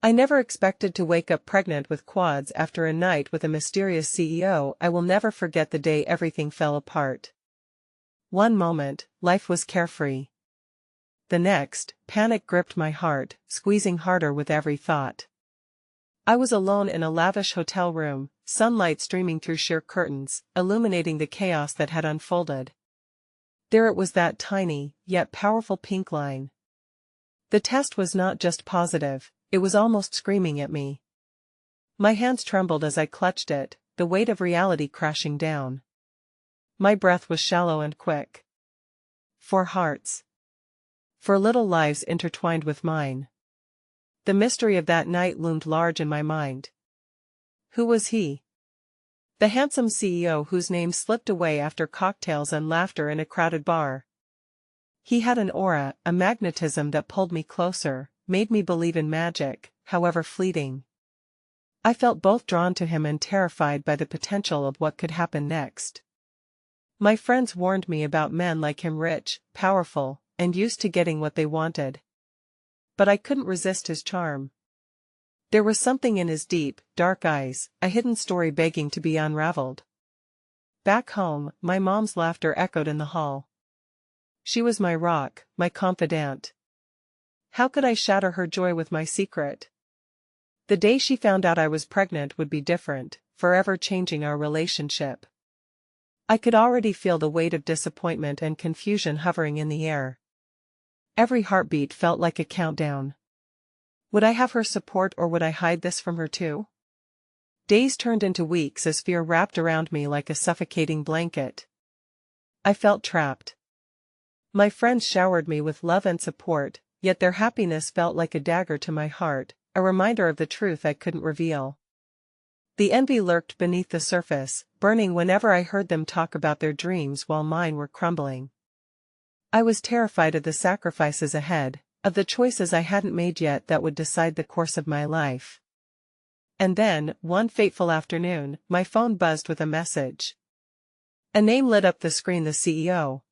I never expected to wake up pregnant with quads after a night with a mysterious CEO. I will never forget the day everything fell apart. One moment, life was carefree. The next, panic gripped my heart, squeezing harder with every thought. I was alone in a lavish hotel room, sunlight streaming through sheer curtains, illuminating the chaos that had unfolded. There it was, that tiny, yet powerful pink line. The test was not just positive, it was almost screaming at me. My hands trembled as I clutched it, the weight of reality crashing down. My breath was shallow and quick. 4 hearts. 4 little lives intertwined with mine. The mystery of that night loomed large in my mind. Who was he? The handsome CEO whose name slipped away after cocktails and laughter in a crowded bar. He had an aura, a magnetism that pulled me closer, made me believe in magic, however fleeting. I felt both drawn to him and terrified by the potential of what could happen next. My friends warned me about men like him, rich, powerful, and used to getting what they wanted. But I couldn't resist his charm. There was something in his deep, dark eyes, a hidden story begging to be unraveled. Back home, my mom's laughter echoed in the hall. She was my rock, my confidant. How could I shatter her joy with my secret? The day she found out I was pregnant would be different, forever changing our relationship. I could already feel the weight of disappointment and confusion hovering in the air. Every heartbeat felt like a countdown. Would I have her support, or would I hide this from her too? Days turned into weeks as fear wrapped around me like a suffocating blanket. I felt trapped. My friends showered me with love and support, yet their happiness felt like a dagger to my heart, a reminder of the truth I couldn't reveal. The envy lurked beneath the surface, burning whenever I heard them talk about their dreams while mine were crumbling. I was terrified of the sacrifices ahead, of the choices I hadn't made yet that would decide the course of my life. And then, one fateful afternoon, my phone buzzed with a message. A name lit up the screen: the CEO.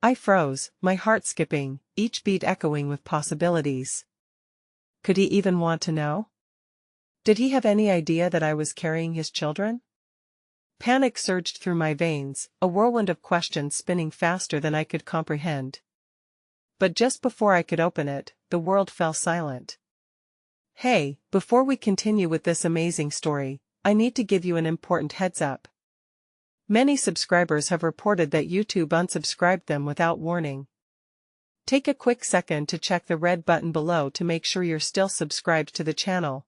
I froze, my heart skipping, each beat echoing with possibilities. Could he even want to know? Did he have any idea that I was carrying his children? Panic surged through my veins, a whirlwind of questions spinning faster than I could comprehend. But just before I could open it, the world fell silent. Hey, before we continue with this amazing story, I need to give you an important heads up. Many subscribers have reported that YouTube unsubscribed them without warning. Take a quick second to check the red button below to make sure you're still subscribed to the channel.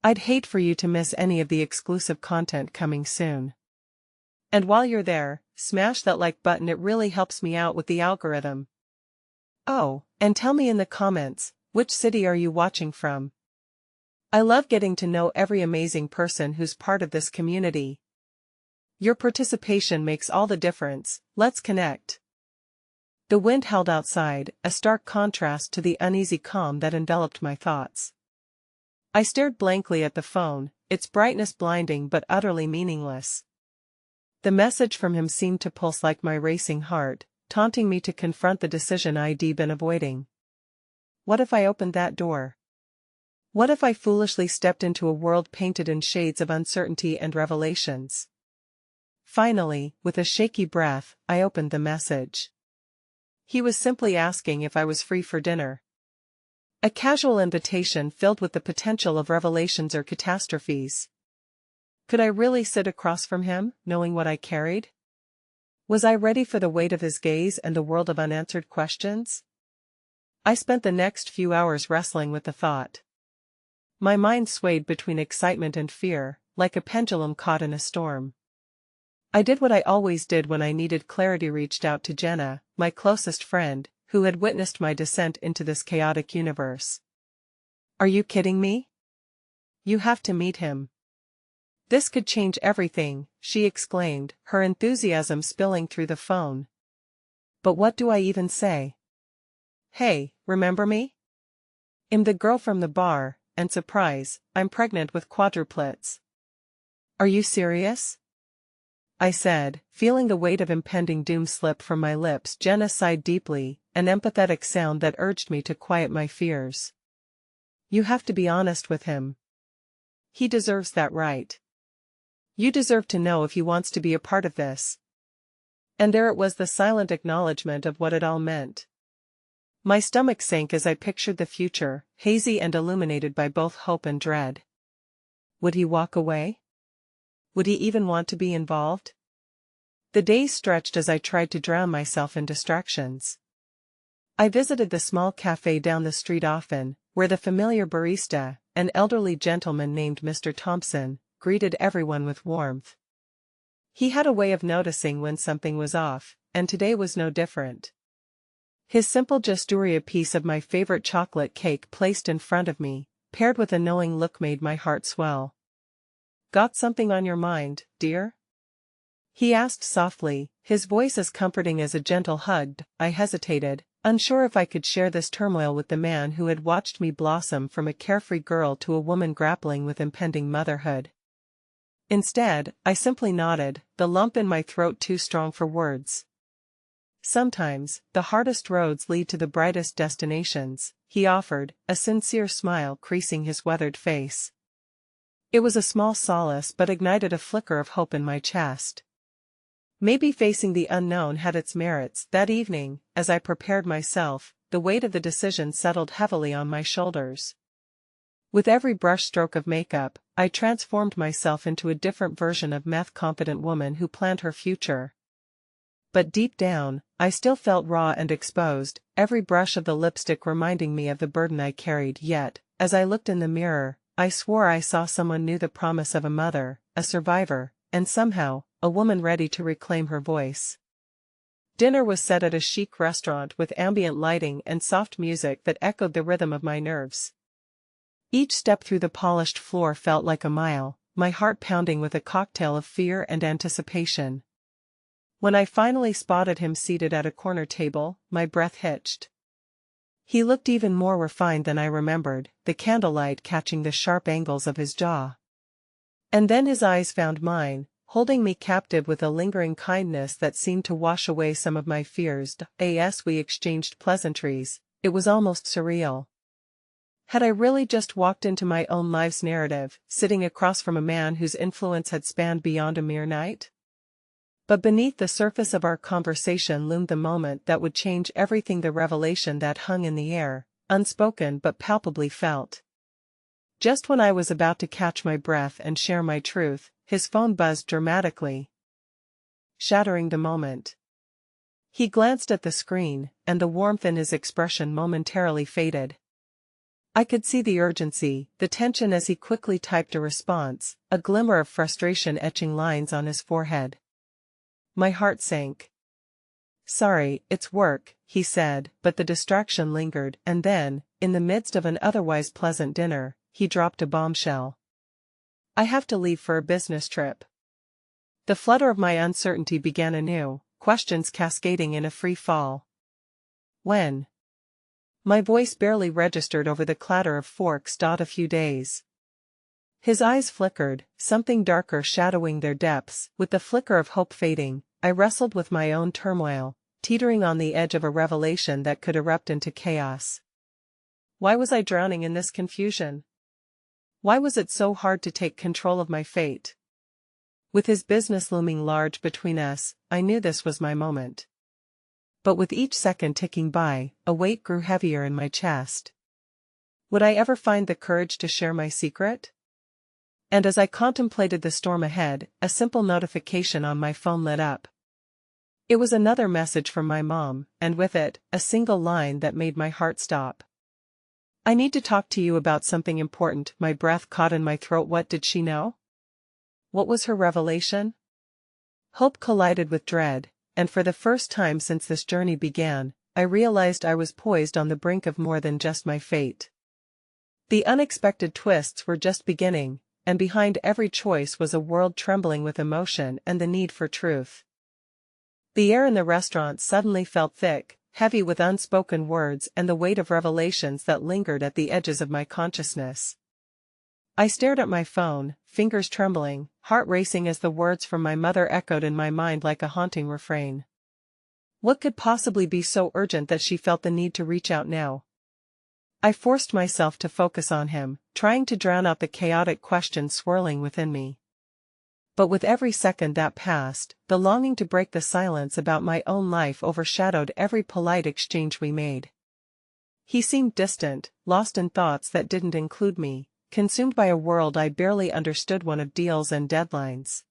I'd hate for you to miss any of the exclusive content coming soon. And while you're there, smash that like button, it really helps me out with the algorithm. Oh, and tell me in the comments, which city are you watching from? I love getting to know every amazing person who's part of this community. Your participation makes all the difference. Let's connect. The wind howled outside, a stark contrast to the uneasy calm that enveloped my thoughts. I stared blankly at the phone, its brightness blinding but utterly meaningless. The message from him seemed to pulse like my racing heart, taunting me to confront the decision I'd been avoiding. What if I opened that door? What if I foolishly stepped into a world painted in shades of uncertainty and revelations? Finally, with a shaky breath, I opened the message. He was simply asking if I was free for dinner. A casual invitation filled with the potential of revelations or catastrophes. Could I really sit across from him, knowing what I carried? Was I ready for the weight of his gaze and the world of unanswered questions? I spent the next few hours wrestling with the thought. My mind swayed between excitement and fear, like a pendulum caught in a storm. I did what I always did when I needed clarity: reached out to Jenna, my closest friend, who had witnessed my descent into this chaotic universe. Are you kidding me? You have to meet him. This could change everything, she exclaimed, her enthusiasm spilling through the phone. But what do I even say? Hey, remember me? I'm the girl from the bar, and surprise, I'm pregnant with quadruplets. Are you serious? I said, feeling the weight of impending doom slip from my lips. Jenna sighed deeply, an empathetic sound that urged me to quiet my fears. You have to be honest with him. He deserves that right. You deserve to know if he wants to be a part of this. And there it was, the silent acknowledgement of what it all meant. My stomach sank as I pictured the future, hazy and illuminated by both hope and dread. Would he walk away? Would he even want to be involved? The days stretched as I tried to drown myself in distractions. I visited the small cafe down the street often, where the familiar barista, an elderly gentleman named Mr. Thompson, greeted everyone with warmth. He had a way of noticing when something was off, and today was no different. His simple gesture, a piece of my favorite chocolate cake placed in front of me, paired with a knowing look, made my heart swell. "Got something on your mind, dear?" he asked softly, his voice as comforting as a gentle hug. I hesitated, unsure if I could share this turmoil with the man who had watched me blossom from a carefree girl to a woman grappling with impending motherhood. Instead, I simply nodded, the lump in my throat too strong for words. "Sometimes, the hardest roads lead to the brightest destinations," he offered, a sincere smile creasing his weathered face. It was a small solace, but ignited a flicker of hope in my chest. Maybe facing the unknown had its merits. That evening, as I prepared myself, the weight of the decision settled heavily on my shoulders. With every brushstroke of makeup, I transformed myself into a different version of meth-competent woman who planned her future. But deep down, I still felt raw and exposed, every brush of the lipstick reminding me of the burden I carried. Yet, as I looked in the mirror, I swore I saw someone new, the promise of a mother, a survivor, and somehow, a woman ready to reclaim her voice. Dinner was set at a chic restaurant with ambient lighting and soft music that echoed the rhythm of my nerves. Each step through the polished floor felt like a mile, my heart pounding with a cocktail of fear and anticipation. When I finally spotted him seated at a corner table, my breath hitched. He looked even more refined than I remembered, the candlelight catching the sharp angles of his jaw. And then his eyes found mine, holding me captive with a lingering kindness that seemed to wash away some of my fears. As we exchanged pleasantries, it was almost surreal. Had I really just walked into my own life's narrative, sitting across from a man whose influence had spanned beyond a mere night? But beneath the surface of our conversation loomed the moment that would change everything, the revelation that hung in the air, unspoken but palpably felt. Just when I was about to catch my breath and share my truth, his phone buzzed dramatically, shattering the moment. He glanced at the screen, and the warmth in his expression momentarily faded. I could see the urgency, the tension as he quickly typed a response, a glimmer of frustration etching lines on his forehead. My heart sank. "Sorry, it's work," he said, but the distraction lingered, and then, in the midst of an otherwise pleasant dinner, he dropped a bombshell. "I have to leave for a business trip." The flutter of my uncertainty began anew, questions cascading in a free fall. "When?" My voice barely registered over the clatter of forks. "A few days." His eyes flickered, something darker shadowing their depths. With the flicker of hope fading, I wrestled with my own turmoil, teetering on the edge of a revelation that could erupt into chaos. Why was I drowning in this confusion? Why was it so hard to take control of my fate? With his business looming large between us, I knew this was my moment. But with each second ticking by, a weight grew heavier in my chest. Would I ever find the courage to share my secret? And as I contemplated the storm ahead, a simple notification on my phone lit up. It was another message from my mom, and with it, a single line that made my heart stop. "I need to talk to you about something important." My breath caught in my throat. What did she know? What was her revelation? Hope collided with dread, and for the first time since this journey began, I realized I was poised on the brink of more than just my fate. The unexpected twists were just beginning, and behind every choice was a world trembling with emotion and the need for truth. The air in the restaurant suddenly felt thick, heavy with unspoken words and the weight of revelations that lingered at the edges of my consciousness. I stared at my phone, fingers trembling, heart racing as the words from my mother echoed in my mind like a haunting refrain. What could possibly be so urgent that she felt the need to reach out now? I forced myself to focus on him, trying to drown out the chaotic questions swirling within me. But with every second that passed, the longing to break the silence about my own life overshadowed every polite exchange we made. He seemed distant, lost in thoughts that didn't include me, consumed by a world I barely understood, one of deals and deadlines.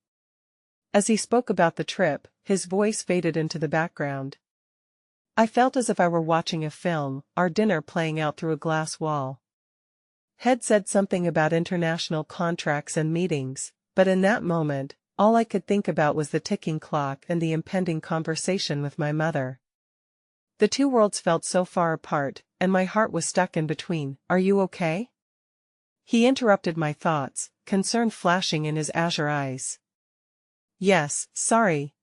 As he spoke about the trip, his voice faded into the background. I felt as if I were watching a film, our dinner playing out through a glass wall. Head said something about international contracts and meetings, but in that moment, all I could think about was the ticking clock and the impending conversation with my mother. The two worlds felt so far apart, and my heart was stuck in between. "Are you okay?" He interrupted my thoughts, concern flashing in his azure eyes. "Yes, sorry.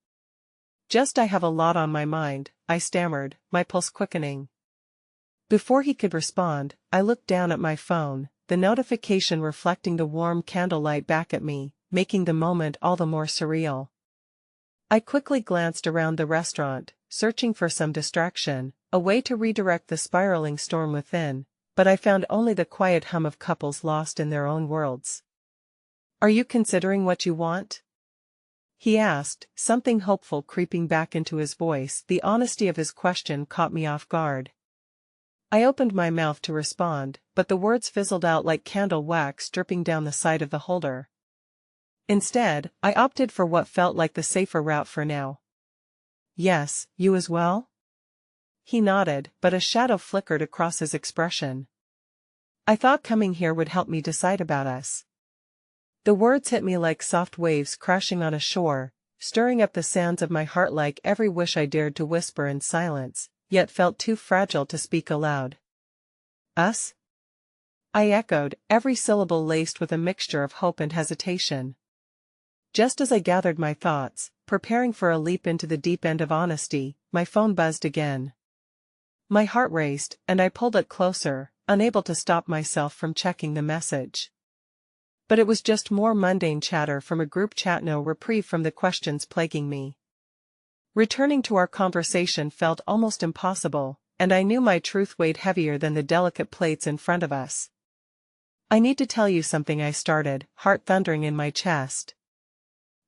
Just I have a lot on my mind," I stammered, my pulse quickening. Before he could respond, I looked down at my phone, the notification reflecting the warm candlelight back at me, making the moment all the more surreal. I quickly glanced around the restaurant, searching for some distraction, a way to redirect the spiraling storm within, but I found only the quiet hum of couples lost in their own worlds. "Are you considering what you want?" he asked, something hopeful creeping back into his voice. The honesty of his question caught me off guard. I opened my mouth to respond, but the words fizzled out like candle wax dripping down the side of the holder. Instead, I opted for what felt like the safer route for now. "Yes, you as well?" He nodded, but a shadow flickered across his expression. "I thought coming here would help me decide about us." The words hit me like soft waves crashing on a shore, stirring up the sands of my heart like every wish I dared to whisper in silence, yet felt too fragile to speak aloud. "Us?" I echoed, every syllable laced with a mixture of hope and hesitation. Just as I gathered my thoughts, preparing for a leap into the deep end of honesty, my phone buzzed again. My heart raced, and I pulled it closer, unable to stop myself from checking the message. But it was just more mundane chatter from a group chat, no reprieve from the questions plaguing me. Returning to our conversation felt almost impossible, and I knew my truth weighed heavier than the delicate plates in front of us. "I need to tell you something," I started, heart thundering in my chest.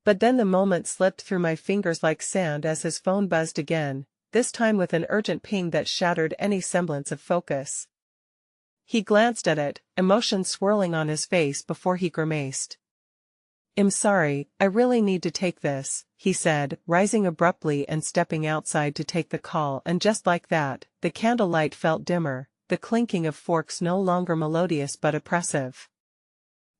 But then the moment slipped through my fingers like sand as his phone buzzed again, this time with an urgent ping that shattered any semblance of focus. He glanced at it, emotion swirling on his face before he grimaced. "I'm sorry, I really need to take this," he said, rising abruptly and stepping outside to take the call, and just like that, the candlelight felt dimmer, the clinking of forks no longer melodious but oppressive.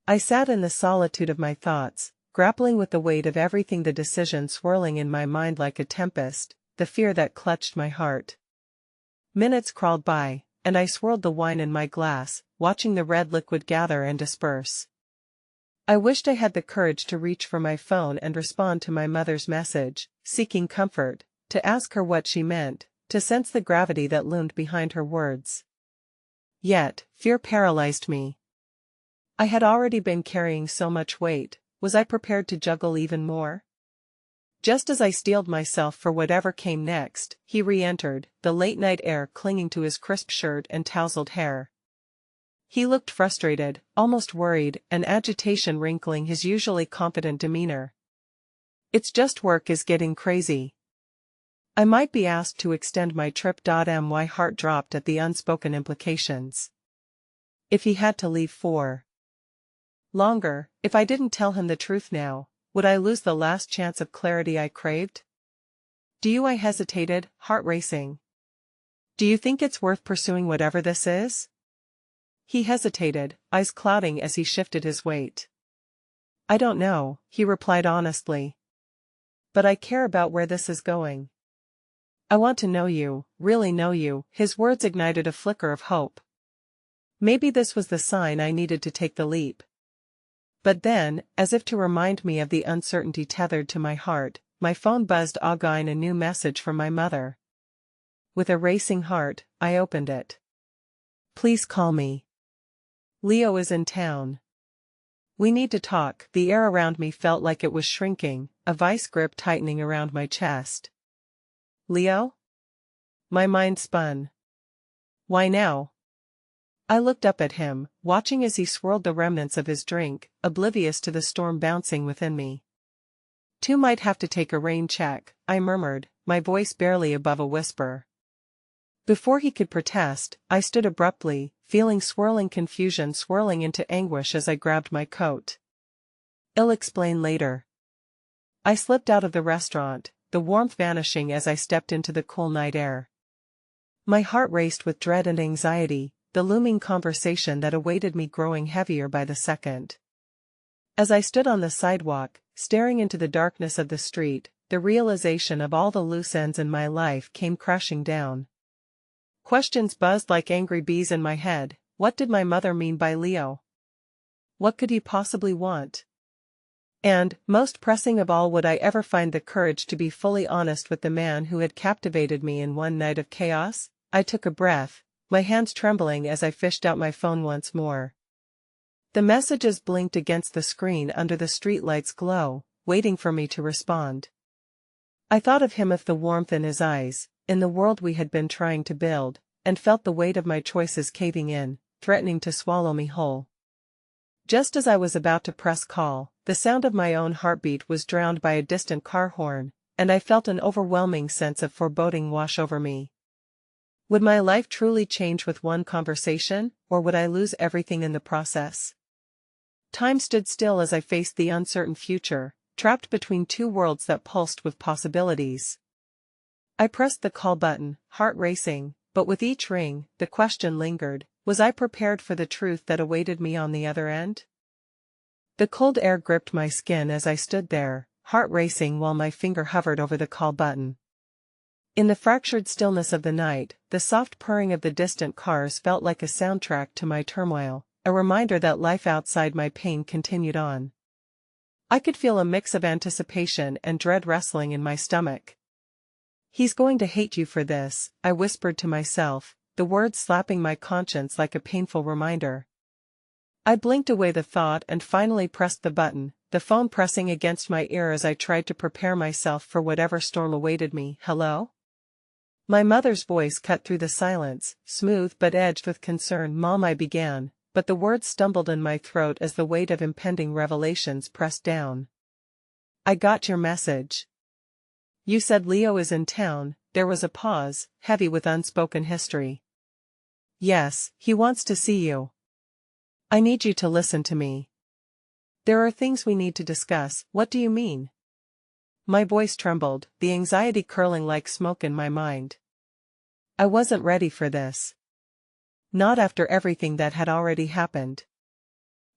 I sat in the solitude of my thoughts, grappling with the weight of everything, the decision swirling in my mind like a tempest, the fear that clutched my heart. Minutes crawled by, and I swirled the wine in my glass, watching the red liquid gather and disperse. I wished I had the courage to reach for my phone and respond to my mother's message, seeking comfort, to ask her what she meant, to sense the gravity that loomed behind her words. Yet, fear paralyzed me. I had already been carrying so much weight, was I prepared to juggle even more? Just as I steeled myself for whatever came next, he re-entered, the late-night air clinging to his crisp shirt and tousled hair. He looked frustrated, almost worried, and agitation wrinkling his usually confident demeanor. "It's just work is getting crazy. I might be asked to extend my trip." My heart dropped at the unspoken implications. If he had to leave for longer, if I didn't tell him the truth now, would I lose the last chance of clarity I craved? "Do you?" I hesitated, heart racing. "Do you think it's worth pursuing whatever this is?" He hesitated, eyes clouding as he shifted his weight. "I don't know," he replied honestly. "But I care about where this is going. I want to know you, really know you." His words ignited a flicker of hope. Maybe this was the sign I needed to take the leap. But then, as if to remind me of the uncertainty tethered to my heart, my phone buzzed again, a new message from my mother. With a racing heart, I opened it. "Please call me. Leo is in town. We need to talk." The air around me felt like it was shrinking, a vice grip tightening around my chest. "Leo?" My mind spun. "Why now?" I looked up at him, watching as he swirled the remnants of his drink, oblivious to the storm bouncing within me. "Two might have to take a rain check," I murmured, my voice barely above a whisper. Before he could protest, I stood abruptly, feeling swirling confusion swirling into anguish as I grabbed my coat. "I'll explain later." I slipped out of the restaurant, the warmth vanishing as I stepped into the cool night air. My heart raced with dread and anxiety, the looming conversation that awaited me growing heavier by the second. As I stood on the sidewalk, staring into the darkness of the street, the realization of all the loose ends in my life came crashing down. Questions buzzed like angry bees in my head. What did my mother mean by Leo? What could he possibly want? And, most pressing of all, would I ever find the courage to be fully honest with the man who had captivated me in one night of chaos? I took a breath, my hands trembling as I fished out my phone once more. The messages blinked against the screen under the streetlight's glow, waiting for me to respond. I thought of him, of the warmth in his eyes, in the world we had been trying to build, and felt the weight of my choices caving in, threatening to swallow me whole. Just as I was about to press call, the sound of my own heartbeat was drowned by a distant car horn, and I felt an overwhelming sense of foreboding wash over me. Would my life truly change with one conversation, or would I lose everything in the process? Time stood still as I faced the uncertain future, trapped between two worlds that pulsed with possibilities. I pressed the call button, heart racing, but with each ring, the question lingered: was I prepared for the truth that awaited me on the other end? The cold air gripped my skin as I stood there, heart racing while my finger hovered over the call button. In the fractured stillness of the night, the soft purring of the distant cars felt like a soundtrack to my turmoil, a reminder that life outside my pain continued on. I could feel a mix of anticipation and dread wrestling in my stomach. "He's going to hate you for this," I whispered to myself, the words slapping my conscience like a painful reminder. I blinked away the thought and finally pressed the button, the phone pressing against my ear as I tried to prepare myself for whatever storm awaited me. "Hello?" My mother's voice cut through the silence, smooth but edged with concern. "Mom," I began, but the words stumbled in my throat as the weight of impending revelations pressed down. "I got your message. You said Leo is in town." There was a pause, heavy with unspoken history. "Yes, he wants to see you. I need you to listen to me. There are things we need to discuss." "What do you mean?" My voice trembled, the anxiety curling like smoke in my mind. I wasn't ready for this. Not after everything that had already happened.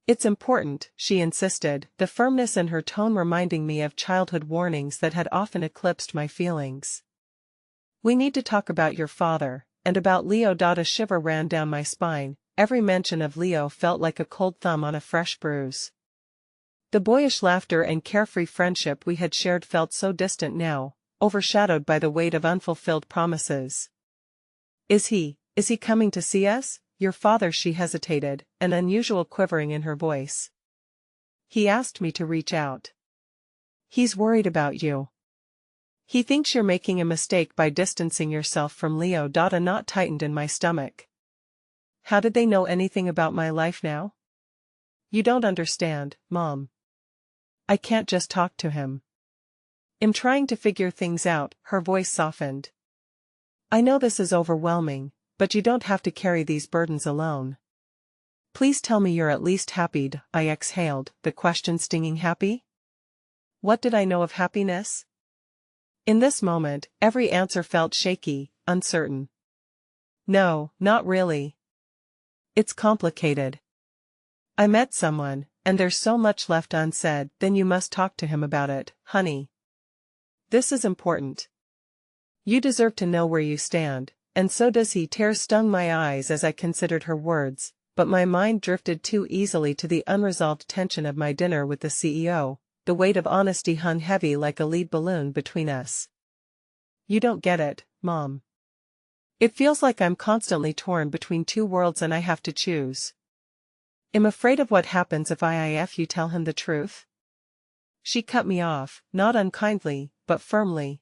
"It's important," she insisted, the firmness in her tone reminding me of childhood warnings that had often eclipsed my feelings. "We need to talk about your father, and about Leo." A shiver ran down my spine, every mention of Leo felt like a cold thumb on a fresh bruise. The boyish laughter and carefree friendship we had shared felt so distant now, overshadowed by the weight of unfulfilled promises. Is he coming to see us?" "Your father," she hesitated, an unusual quivering in her voice. "He asked me to reach out. He's worried about you. He thinks you're making a mistake by distancing yourself from Leo." A knot tightened in my stomach. How did they know anything about my life now? "You don't understand, Mom. I can't just talk to him. I'm trying to figure things out." Her voice softened. "I know this is overwhelming, but you don't have to carry these burdens alone. Please tell me you're at least happy." I exhaled, the question stinging. "Happy? What did I know of happiness?" In this moment, every answer felt shaky, uncertain. "No, not really. It's complicated. I met someone, and there's so much left unsaid." "Then you must talk to him about it, honey. This is important. You deserve to know where you stand, and so does he." Tears stung my eyes as I considered her words, but my mind drifted too easily to the unresolved tension of my dinner with the CEO. The weight of honesty hung heavy like a lead balloon between us. "You don't get it, Mom. It feels like I'm constantly torn between two worlds and I have to choose. I'm afraid of what happens if you tell him the truth." She cut me off, not unkindly, but firmly.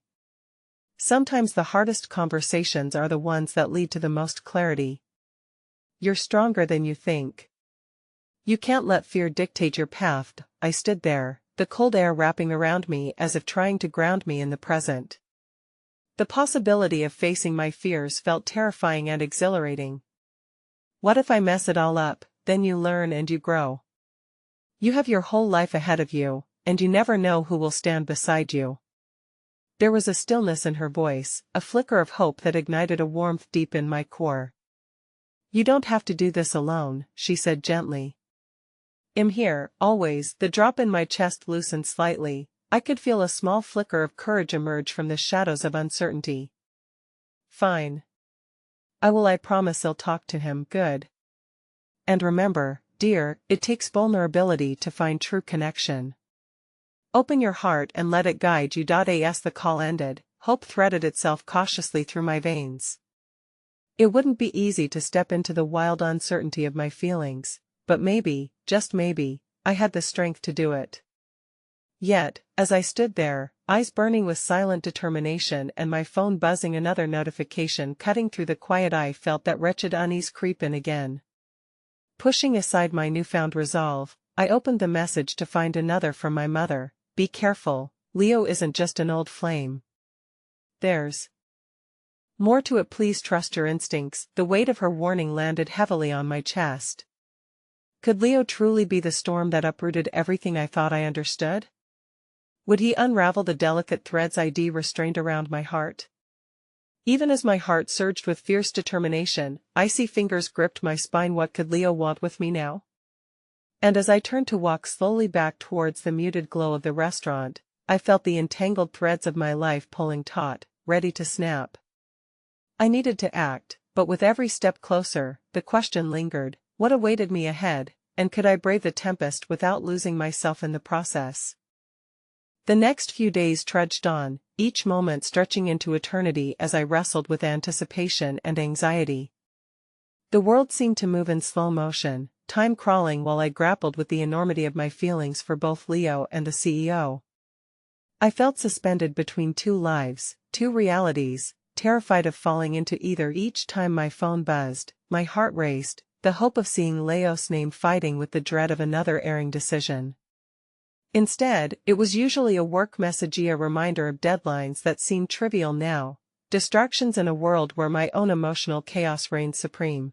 Sometimes the hardest conversations are the ones that lead to the most clarity. You're stronger than you think. You can't let fear dictate your path. I stood there, the cold air wrapping around me as if trying to ground me in the present. The possibility of facing my fears felt terrifying and exhilarating. What if I mess it all up? Then you learn and you grow. You have your whole life ahead of you, and you never know who will stand beside you. There was a stillness in her voice, a flicker of hope that ignited a warmth deep in my core. You don't have to do this alone, she said gently. I'm here, always. The drop in my chest loosened slightly. I could feel a small flicker of courage emerge from the shadows of uncertainty. Fine. I promise I'll talk to him. Good. And remember, dear, it takes vulnerability to find true connection. Open your heart and let it guide you. As the call ended, hope threaded itself cautiously through my veins. It wouldn't be easy to step into the wild uncertainty of my feelings, but maybe, just maybe, I had the strength to do it. Yet, as I stood there, eyes burning with silent determination and my phone buzzing, another notification cutting through the quiet, I felt that wretched unease creep in again. Pushing aside my newfound resolve, I opened the message to find another from my mother. Be careful, Leo isn't just an old flame. There's more to it. Please trust your instincts. The weight of her warning landed heavily on my chest. Could Leo truly be the storm that uprooted everything I thought I understood? Would he unravel the delicate threads I'd restrained around my heart? Even as my heart surged with fierce determination, icy fingers gripped my spine. What could Leo want with me now? And as I turned to walk slowly back towards the muted glow of the restaurant, I felt the entangled threads of my life pulling taut, ready to snap. I needed to act, but with every step closer, the question lingered: what awaited me ahead, and could I brave the tempest without losing myself in the process? The next few days trudged on, each moment stretching into eternity as I wrestled with anticipation and anxiety. The world seemed to move in slow motion, time crawling while I grappled with the enormity of my feelings for both Leo and the CEO. I felt suspended between two lives, two realities, terrified of falling into either. Each time my phone buzzed, my heart raced, the hope of seeing Leo's name fighting with the dread of another erring decision. Instead, it was usually a work message, a reminder of deadlines that seemed trivial now, distractions in a world where my own emotional chaos reigned supreme.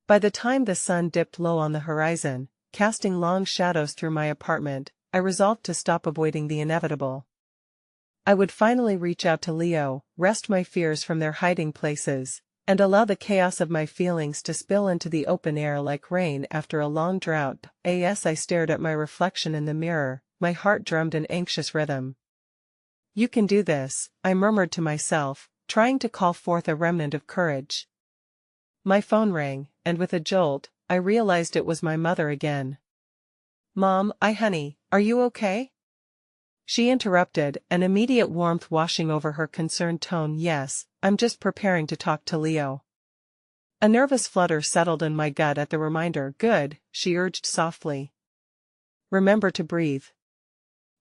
By the time the sun dipped low on the horizon, casting long shadows through my apartment, I resolved to stop avoiding the inevitable. I would finally reach out to Leo, wrest my fears from their hiding places, and allow the chaos of my feelings to spill into the open air like rain after a long drought. As I stared at my reflection in the mirror, my heart drummed an anxious rhythm. You can do this, I murmured to myself, trying to call forth a remnant of courage. My phone rang, and with a jolt, I realized it was my mother again. Mom, honey, are you okay? She interrupted, an immediate warmth washing over her concerned tone. Yes, I'm just preparing to talk to Leo. A nervous flutter settled in my gut at the reminder. Good, she urged softly. Remember to breathe.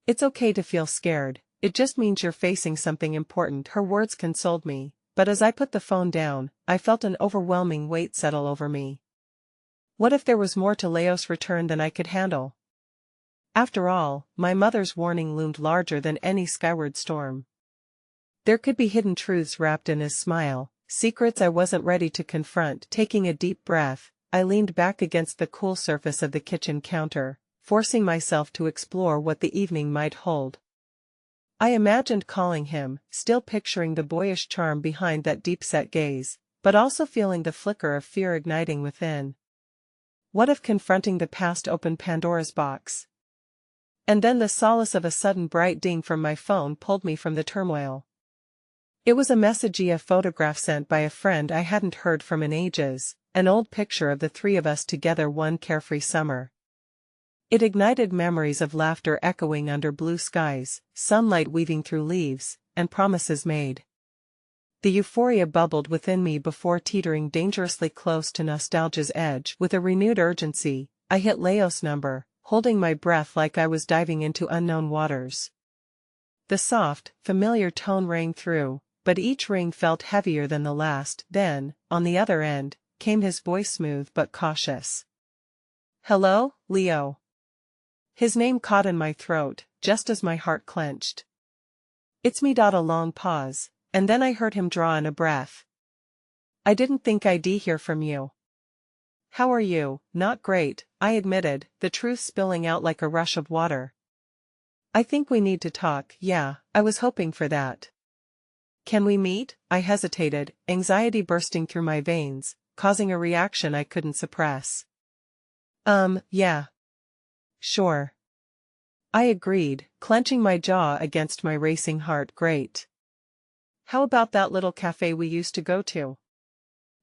It's okay to feel scared, it just means you're facing something important. Her words consoled me, but as I put the phone down, I felt an overwhelming weight settle over me. What if there was more to Leo's return than I could handle? After all, my mother's warning loomed larger than any skyward storm. There could be hidden truths wrapped in his smile, secrets I wasn't ready to confront. Taking a deep breath, I leaned back against the cool surface of the kitchen counter, forcing myself to explore what the evening might hold. I imagined calling him, still picturing the boyish charm behind that deep-set gaze, but also feeling the flicker of fear igniting within. What if confronting the past opened Pandora's box? And then the solace of a sudden bright ding from my phone pulled me from the turmoil. It was a message, a photograph sent by a friend I hadn't heard from in ages, an old picture of the three of us together one carefree summer. It ignited memories of laughter echoing under blue skies, sunlight weaving through leaves, and promises made. The euphoria bubbled within me before teetering dangerously close to nostalgia's edge. With a renewed urgency, I hit Leo's number, holding my breath like I was diving into unknown waters. The soft, familiar tone rang through, but each ring felt heavier than the last. Then, on the other end, came his voice, smooth but cautious. "Hello, Leo." His name caught in my throat, just as my heart clenched. "It's me." A long pause, and then I heard him draw in a breath. "I didn't think I'd hear from you." "How are you?" "Not great," I admitted, the truth spilling out like a rush of water. "I think we need to talk." "Yeah, I was hoping for that." "Can we meet?" I hesitated, anxiety bursting through my veins, causing a reaction I couldn't suppress. Yeah. Sure." I agreed, clenching my jaw against my racing heart. "Great. How about that little cafe we used to go to?"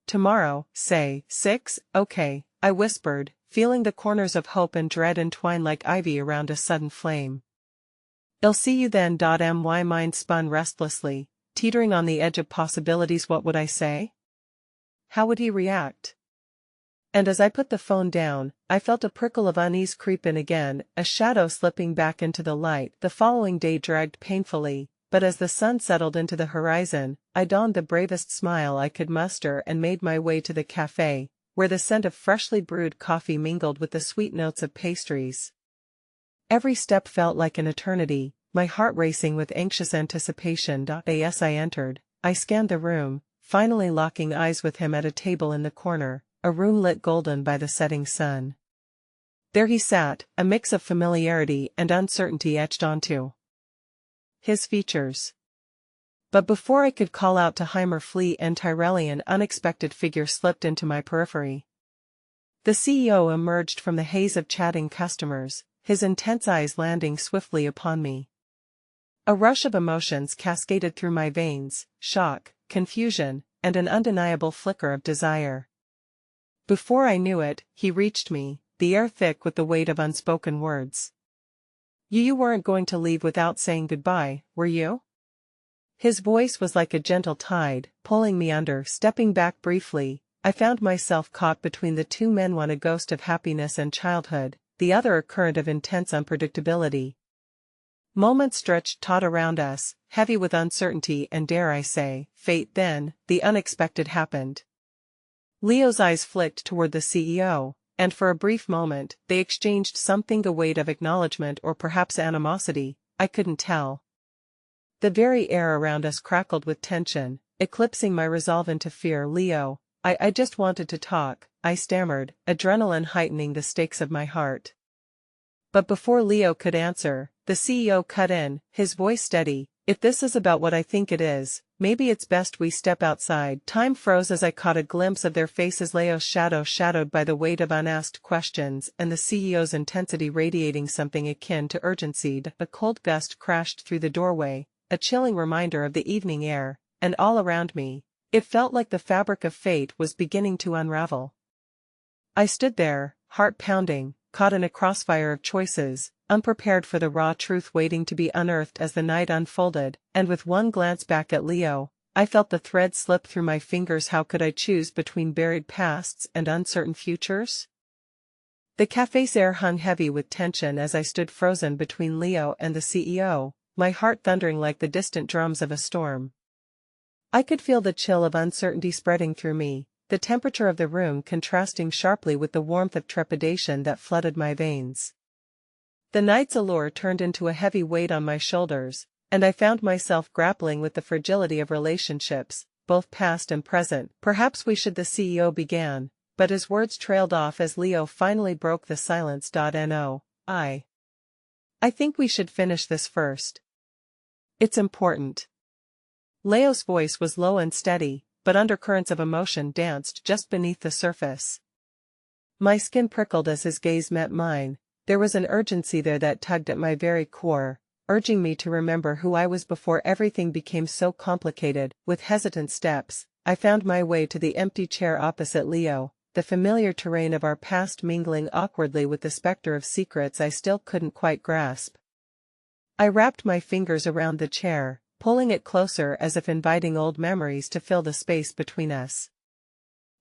"Tomorrow, say 6, okay," I whispered, feeling the corners of hope and dread entwine like ivy around a sudden flame. "I'll see you then." My mind spun restlessly, teetering on the edge of possibilities. What would I say? How would he react? And as I put the phone down, I felt a prickle of unease creep in again, a shadow slipping back into the light. The following day dragged painfully, but as the sun settled into the horizon, I donned the bravest smile I could muster and made my way to the cafe, where the scent of freshly brewed coffee mingled with the sweet notes of pastries. Every step felt like an eternity, my heart racing with anxious anticipation. As I entered, I scanned the room, finally locking eyes with him at a table in the corner, a room lit golden by the setting sun. There he sat, a mix of familiarity and uncertainty etched onto his features. But before I could call out to Heimer Flea and Tyrelli, an unexpected figure slipped into my periphery. The CEO emerged from the haze of chatting customers, his intense eyes landing swiftly upon me. A rush of emotions cascaded through my veins: shock, confusion, and an undeniable flicker of desire. Before I knew it, he reached me, the air thick with the weight of unspoken words. You weren't going to leave without saying goodbye, were you?" His voice was like a gentle tide, pulling me under. Stepping back briefly, I found myself caught between the two men, one a ghost of happiness and childhood, the other a current of intense unpredictability. Moments stretched taut around us, heavy with uncertainty and, dare I say, fate. Then, the unexpected happened. Leo's eyes flicked toward the CEO, and for a brief moment, they exchanged something, the weight of acknowledgement or perhaps animosity, I couldn't tell. The very air around us crackled with tension, eclipsing my resolve into fear. "Leo, I just wanted to talk," I stammered, adrenaline heightening the stakes of my heart. But before Leo could answer, the CEO cut in, his voice steady. "If this is about what I think it is, maybe it's best we step outside." Time froze as I caught a glimpse of their faces, Leo's shadow shadowed by the weight of unasked questions and the CEO's intensity radiating something akin to urgency. A cold gust crashed through the doorway, a chilling reminder of the evening air, and all around me, it felt like the fabric of fate was beginning to unravel. I stood there, heart pounding, caught in a crossfire of choices, unprepared for the raw truth waiting to be unearthed as the night unfolded, and with one glance back at Leo, I felt the thread slip through my fingers. How could I choose between buried pasts and uncertain futures? The cafe's air hung heavy with tension as I stood frozen between Leo and the CEO, my heart thundering like the distant drums of a storm. I could feel the chill of uncertainty spreading through me, the temperature of the room contrasting sharply with the warmth of trepidation that flooded my veins. The night's allure turned into a heavy weight on my shoulders, and I found myself grappling with the fragility of relationships, both past and present. "Perhaps we should," the CEO began, but his words trailed off as Leo finally broke the silence. "No, I think we should finish this first. It's important." Leo's voice was low and steady, but undercurrents of emotion danced just beneath the surface. My skin prickled as his gaze met mine. There was an urgency there that tugged at my very core, urging me to remember who I was before everything became so complicated. With hesitant steps, I found my way to the empty chair opposite Leo, the familiar terrain of our past mingling awkwardly with the specter of secrets I still couldn't quite grasp. I wrapped my fingers around the chair, pulling it closer as if inviting old memories to fill the space between us.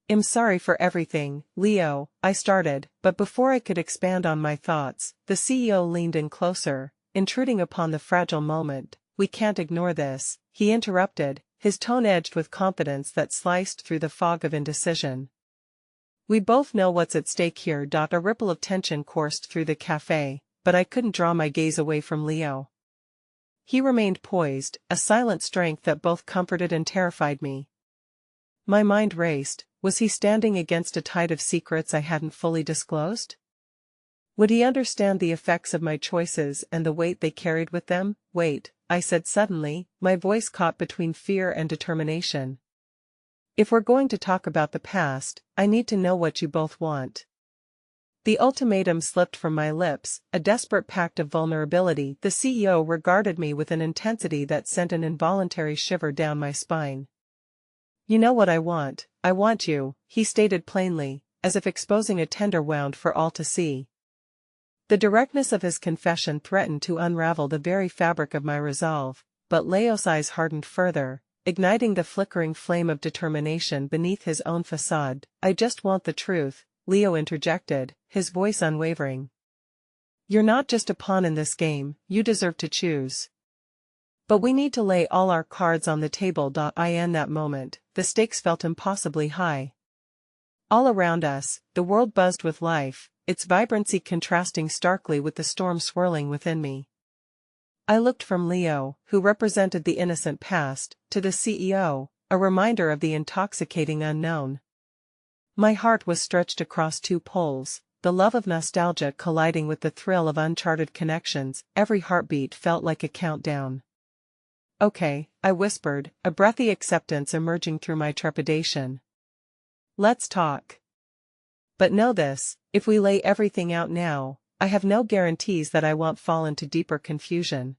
"I'm sorry for everything, Leo," I started, but before I could expand on my thoughts, the CEO leaned in closer, intruding upon the fragile moment. "We can't ignore this," he interrupted, his tone edged with confidence that sliced through the fog of indecision. We both know what's at stake here. A ripple of tension coursed through the cafe, but I couldn't draw my gaze away from Leo. He remained poised, a silent strength that both comforted and terrified me. My mind raced. Was he standing against a tide of secrets I hadn't fully disclosed? Would he understand the effects of my choices and the weight they carried with them? Wait, I said suddenly, my voice caught between fear and determination. If we're going to talk about the past, I need to know what you both want. The ultimatum slipped from my lips, a desperate pact of vulnerability. The CEO regarded me with an intensity that sent an involuntary shiver down my spine. You know what I want you, he stated plainly, as if exposing a tender wound for all to see. The directness of his confession threatened to unravel the very fabric of my resolve, but Leo's eyes hardened further, igniting the flickering flame of determination beneath his own facade. I just want the truth, Leo interjected, his voice unwavering. You're not just a pawn in this game, you deserve to choose. But we need to lay all our cards on the table. In that moment, the stakes felt impossibly high. All around us, the world buzzed with life, its vibrancy contrasting starkly with the storm swirling within me. I looked from Leo, who represented the innocent past, to the CEO, a reminder of the intoxicating unknown. My heart was stretched across two poles, the love of nostalgia colliding with the thrill of uncharted connections. Every heartbeat felt like a countdown. Okay, I whispered, a breathy acceptance emerging through my trepidation. Let's talk. But know this, if we lay everything out now, I have no guarantees that I won't fall into deeper confusion.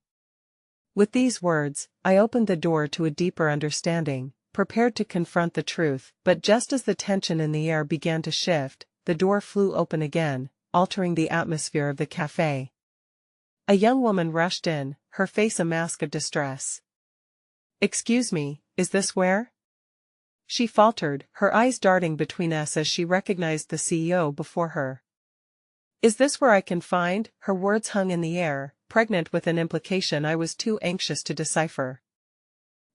With these words, I opened the door to a deeper understanding, prepared to confront the truth. But just as the tension in the air began to shift, the door flew open again, altering the atmosphere of the cafe. A young woman rushed in, her face a mask of distress. Excuse me, is this where? She faltered, her eyes darting between us as she recognized the CEO before her. Is this where I can find? Her words hung in the air, pregnant with an implication I was too anxious to decipher.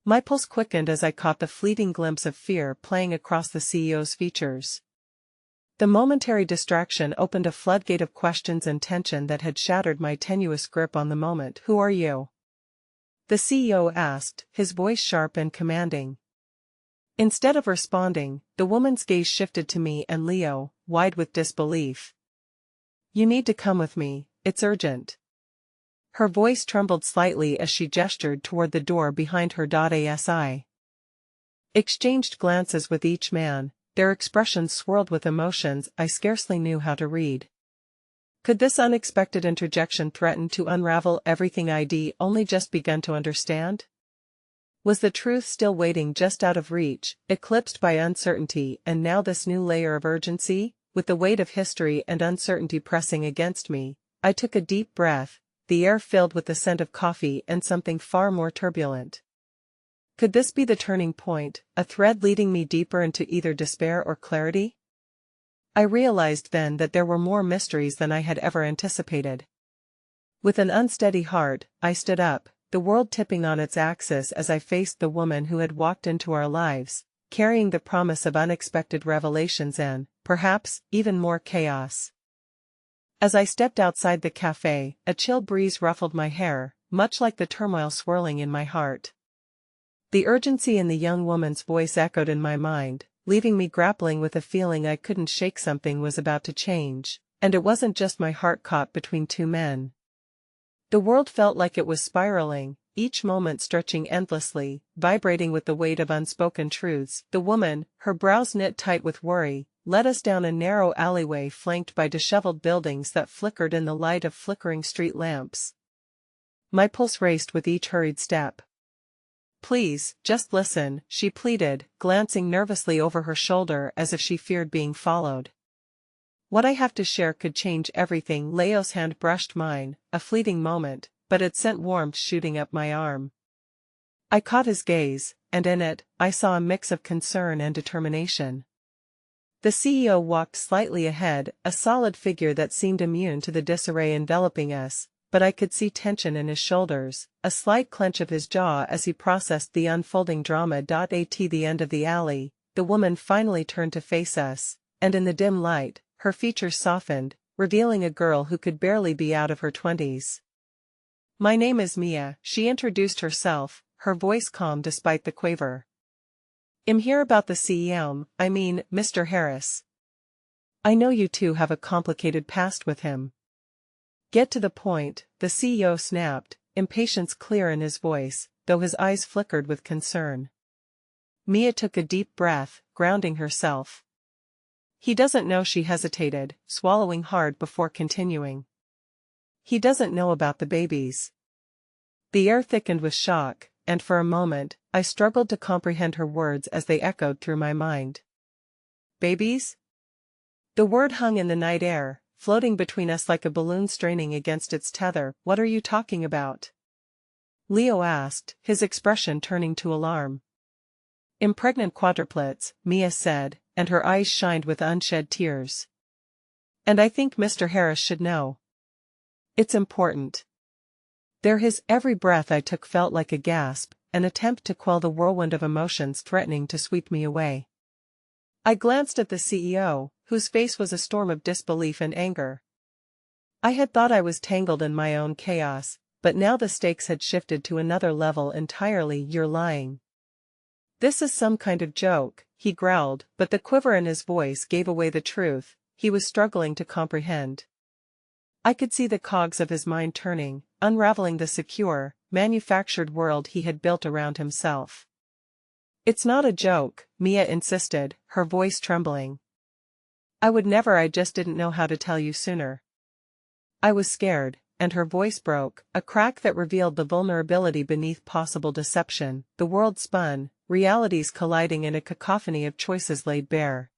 My pulse quickened as I caught the fleeting glimpse of fear playing across the CEO's features. The momentary distraction opened a floodgate of questions and tension that had shattered my tenuous grip on the moment. Who are you? The CEO asked, his voice sharp and commanding. Instead of responding, the woman's gaze shifted to me and Leo, wide with disbelief. You need to come with me, it's urgent. Her voice trembled slightly as she gestured toward the door behind her. ASI exchanged glances with each man, their expressions swirled with emotions I scarcely knew how to read. Could this unexpected interjection threaten to unravel everything I'd only just begun to understand? Was the truth still waiting just out of reach, eclipsed by uncertainty, and now this new layer of urgency, with the weight of history and uncertainty pressing against me? I took a deep breath, the air filled with the scent of coffee and something far more turbulent. Could this be the turning point, a thread leading me deeper into either despair or clarity? I realized then that there were more mysteries than I had ever anticipated. With an unsteady heart, I stood up, the world tipping on its axis as I faced the woman who had walked into our lives, carrying the promise of unexpected revelations and, perhaps, even more chaos. As I stepped outside the cafe, a chill breeze ruffled my hair, much like the turmoil swirling in my heart. The urgency in the young woman's voice echoed in my mind, leaving me grappling with a feeling I couldn't shake. Something was about to change, and it wasn't just my heart caught between two men. The world felt like it was spiraling, each moment stretching endlessly, vibrating with the weight of unspoken truths. The woman, her brows knit tight with worry, led us down a narrow alleyway flanked by disheveled buildings that flickered in the light of flickering street lamps. My pulse raced with each hurried step. Please, just listen, she pleaded, glancing nervously over her shoulder as if she feared being followed. What I have to share could change everything. Leo's hand brushed mine, a fleeting moment, but it sent warmth shooting up my arm. I caught his gaze, and in it, I saw a mix of concern and determination. The CEO walked slightly ahead, a solid figure that seemed immune to the disarray enveloping us, but I could see tension in his shoulders, a slight clench of his jaw as he processed the unfolding drama. At the end of the alley, the woman finally turned to face us, and in the dim light, her features softened, revealing a girl who could barely be out of her 20s. "My name is Mia," she introduced herself, her voice calm despite the quaver. "I'm here about the CEO, Mr. Harris. I know you two have a complicated past with him." "Get to the point," the CEO snapped, impatience clear in his voice, though his eyes flickered with concern. Mia took a deep breath, grounding herself. "He doesn't know," she hesitated, swallowing hard before continuing. "He doesn't know about the babies." The air thickened with shock, and for a moment, I struggled to comprehend her words as they echoed through my mind. "Babies?" The word hung in the night air, floating between us like a balloon straining against its tether. "What are you talking about?" Leo asked, his expression turning to alarm. "Impregnant quadruplets," Mia said, and her eyes shined with unshed tears. "And I think Mr. Harris should know. It's important." Every breath I took felt like a gasp, an attempt to quell the whirlwind of emotions threatening to sweep me away. I glanced at the CEO, whose face was a storm of disbelief and anger. I had thought I was tangled in my own chaos, but now the stakes had shifted to another level entirely. "You're lying." "This is some kind of joke," he growled, but the quiver in his voice gave away the truth. He was struggling to comprehend. I could see the cogs of his mind turning, unraveling the secure, manufactured world he had built around himself. "It's not a joke," Mia insisted, her voice trembling. "I would never. I just didn't know how to tell you sooner." I was scared, and her voice broke, a crack that revealed the vulnerability beneath possible deception. The world spun, realities colliding in a cacophony of choices laid bare.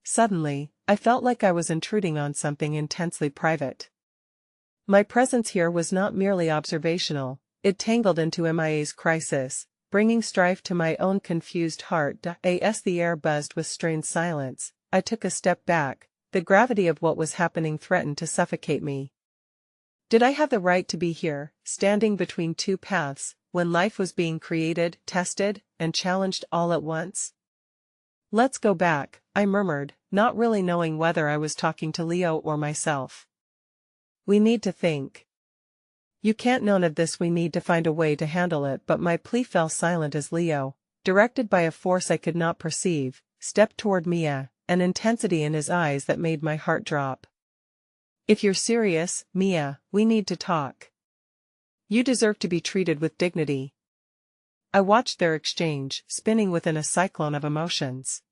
Suddenly, I felt like I was intruding on something intensely private. My presence here was not merely observational, it tangled into MIA's crisis, bringing strife to my own confused heart. As the air buzzed with strained silence, I took a step back. The gravity of what was happening threatened to suffocate me. Did I have the right to be here, standing between two paths, when life was being created, tested, and challenged all at once? "Let's go back," I murmured, not really knowing whether I was talking to Leo or myself. "We need to think. You can't know of this. We need to find a way to handle it." But my plea fell silent as Leo, directed by a force I could not perceive, stepped toward Mia, an intensity in his eyes that made my heart drop. "If you're serious, Mia, we need to talk. You deserve to be treated with dignity." I watched their exchange, spinning within a cyclone of emotions.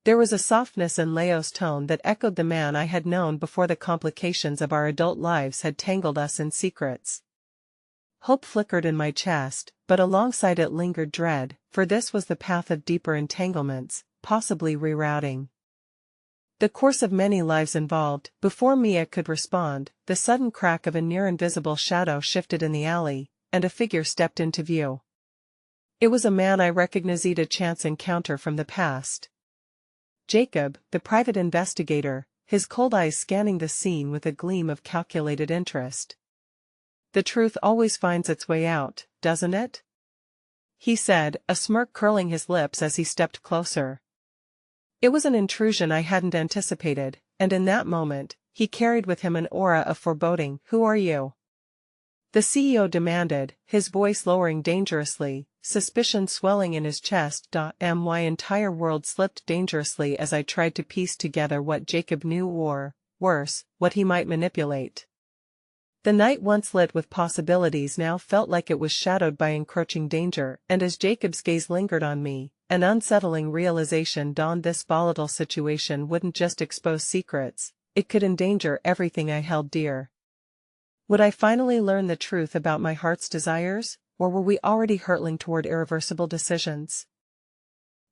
There was a softness in Leo's tone that echoed the man I had known before the complications of our adult lives had tangled us in secrets. Hope flickered in my chest, but alongside it lingered dread, for this was the path of deeper entanglements, possibly rerouting the course of many lives involved. Before Mia could respond, the sudden crack of a near-invisible shadow shifted in the alley, and a figure stepped into view. It was a man I recognized, a chance encounter from the past. Jacob, the private investigator, his cold eyes scanning the scene with a gleam of calculated interest. "The truth always finds its way out, doesn't it?" he said, a smirk curling his lips as he stepped closer. It was an intrusion I hadn't anticipated, and in that moment, he carried with him an aura of foreboding. "Who are you?" the CEO demanded, his voice lowering dangerously, suspicion swelling in his chest. My entire world slipped dangerously as I tried to piece together what Jacob knew or, worse, what he might manipulate. The night once lit with possibilities now felt like it was shadowed by encroaching danger, and as Jacob's gaze lingered on me, an unsettling realization dawned. This volatile situation wouldn't just expose secrets, it could endanger everything I held dear. Would I finally learn the truth about my heart's desires, or were we already hurtling toward irreversible decisions?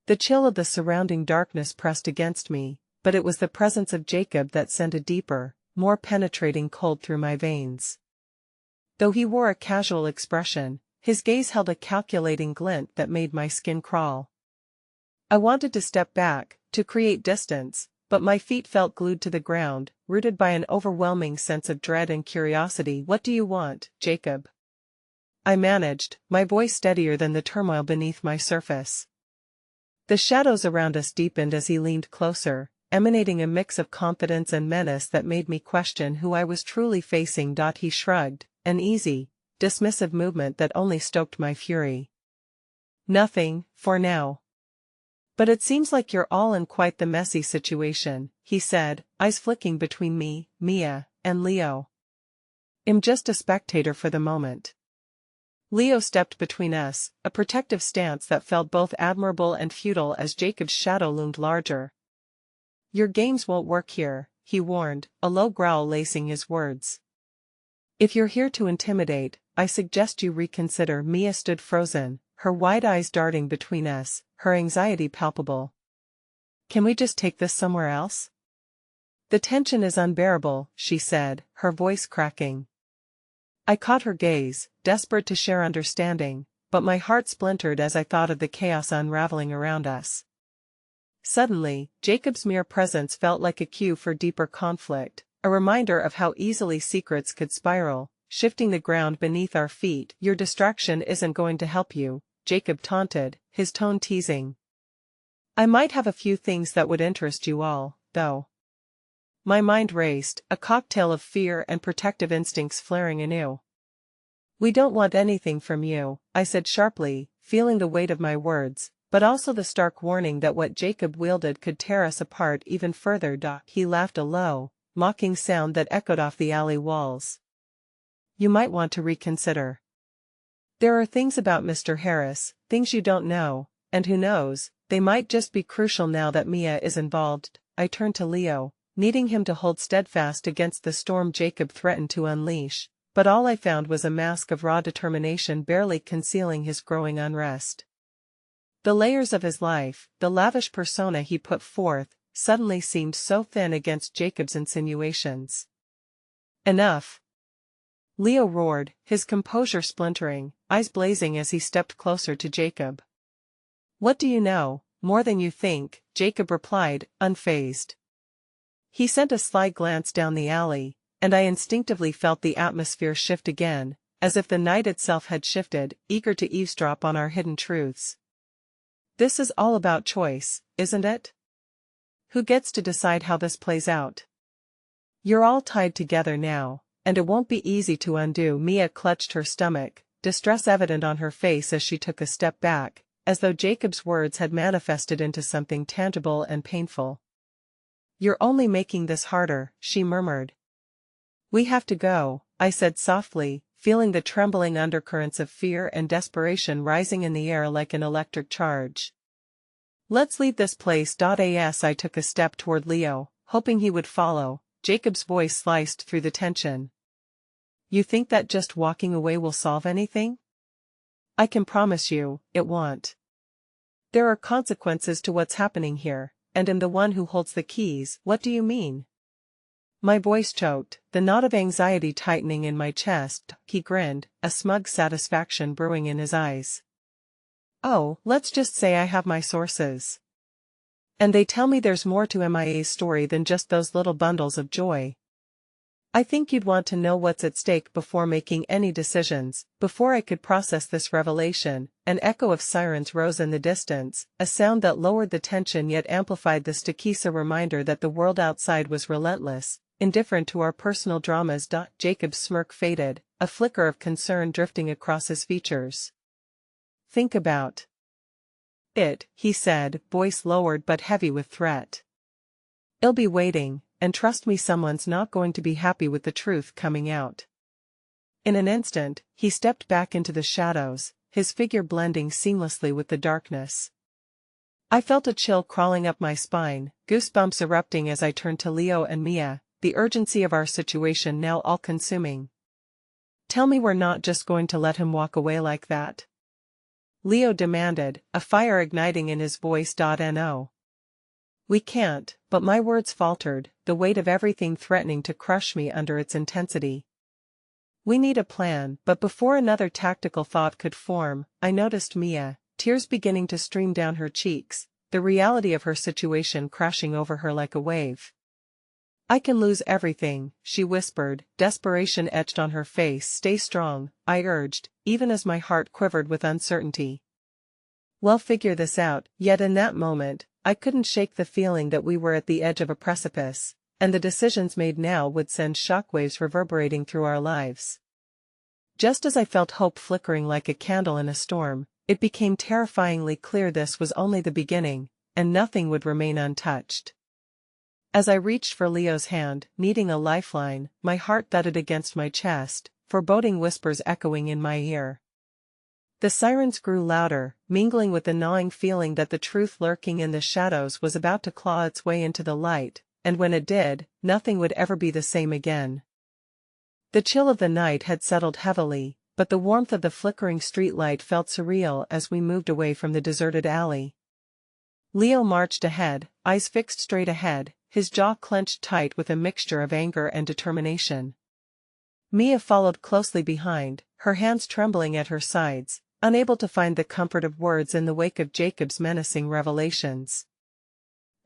The chill of the surrounding darkness pressed against me, but it was the presence of Jacob that sent a deeper, more penetrating cold through my veins. Though he wore a casual expression, his gaze held a calculating glint that made my skin crawl. I wanted to step back, to create distance, but my feet felt glued to the ground, rooted by an overwhelming sense of dread and curiosity. "What do you want, Jacob?" I managed, my voice steadier than the turmoil beneath my surface. The shadows around us deepened as he leaned closer, emanating a mix of confidence and menace that made me question who I was truly facing. He shrugged, an easy, dismissive movement that only stoked my fury. Nothing, for now. But it seems like you're all in quite the messy situation, he said, eyes flicking between me, Mia, and Leo. I'm just a spectator for the moment. Leo stepped between us, a protective stance that felt both admirable and futile as Jacob's shadow loomed larger. Your games won't work here, he warned, a low growl lacing his words. If you're here to intimidate, I suggest you reconsider. Mia stood frozen, her wide eyes darting between us, her anxiety palpable. Can we just take this somewhere else? The tension is unbearable, she said, her voice cracking. I caught her gaze, desperate to share understanding, but my heart splintered as I thought of the chaos unraveling around us. Suddenly, Jacob's mere presence felt like a cue for deeper conflict, a reminder of how easily secrets could spiral, shifting the ground beneath our feet. Your distraction isn't going to help you, Jacob taunted, his tone teasing. I might have a few things that would interest you all, though. My mind raced, a cocktail of fear and protective instincts flaring anew. We don't want anything from you, I said sharply, feeling the weight of my words, but also the stark warning that what Jacob wielded could tear us apart even further. He laughed a low, mocking sound that echoed off the alley walls. You might want to reconsider. There are things about Mr. Harris, things you don't know, and who knows, they might just be crucial now that Mia is involved. I turned to Leo, needing him to hold steadfast against the storm Jacob threatened to unleash, but all I found was a mask of raw determination barely concealing his growing unrest. The layers of his life, the lavish persona he put forth, suddenly seemed so thin against Jacob's insinuations. Enough! Leo roared, his composure splintering, eyes blazing as he stepped closer to Jacob. What do you know? More than you think, Jacob replied, unfazed. He sent a sly glance down the alley, and I instinctively felt the atmosphere shift again, as if the night itself had shifted, eager to eavesdrop on our hidden truths. This is all about choice, isn't it? Who gets to decide how this plays out? You're all tied together now, and it won't be easy to undo. Mia clutched her stomach, distress evident on her face as she took a step back, as though Jacob's words had manifested into something tangible and painful. You're only making this harder, she murmured. We have to go, I said softly, feeling the trembling undercurrents of fear and desperation rising in the air like an electric charge. Let's leave this place. As I took a step toward Leo, hoping he would follow, Jacob's voice sliced through the tension. You think that just walking away will solve anything? I can promise you, it won't. There are consequences to what's happening here, and I'm the one who holds the keys. What do you mean? My voice choked, the knot of anxiety tightening in my chest. He grinned, a smug satisfaction brewing in his eyes. Oh, let's just say I have my sources. And they tell me there's more to MIA's story than just those little bundles of joy. I think you'd want to know what's at stake before making any decisions. Before I could process this revelation, an echo of sirens rose in the distance, a sound that lowered the tension yet amplified the staccato reminder that the world outside was relentless, indifferent to our personal dramas. Jacob's smirk faded, a flicker of concern drifting across his features. Think about it, he said, voice lowered but heavy with threat. I'll be waiting. And trust me, someone's not going to be happy with the truth coming out. In an instant, he stepped back into the shadows, his figure blending seamlessly with the darkness. I felt a chill crawling up my spine, goosebumps erupting as I turned to Leo and Mia, the urgency of our situation now all-consuming. Tell me we're not just going to let him walk away like that? Leo demanded, a fire igniting in his voice. No. We can't, but my words faltered, the weight of everything threatening to crush me under its intensity. We need a plan. But before another tactical thought could form, I noticed Mia, tears beginning to stream down her cheeks, the reality of her situation crashing over her like a wave. I can lose everything, she whispered, desperation etched on her face. Stay strong, I urged, even as my heart quivered with uncertainty. We'll figure this out. Yet in that moment, I couldn't shake the feeling that we were at the edge of a precipice, and the decisions made now would send shockwaves reverberating through our lives. Just as I felt hope flickering like a candle in a storm, it became terrifyingly clear this was only the beginning, and nothing would remain untouched. As I reached for Leo's hand, needing a lifeline, my heart thudded against my chest, foreboding whispers echoing in my ear. The sirens grew louder, mingling with the gnawing feeling that the truth lurking in the shadows was about to claw its way into the light, and when it did, nothing would ever be the same again. The chill of the night had settled heavily, but the warmth of the flickering streetlight felt surreal as we moved away from the deserted alley. Leo marched ahead, eyes fixed straight ahead, his jaw clenched tight with a mixture of anger and determination. Mia followed closely behind, her hands trembling at her sides, unable to find the comfort of words in the wake of Jacob's menacing revelations.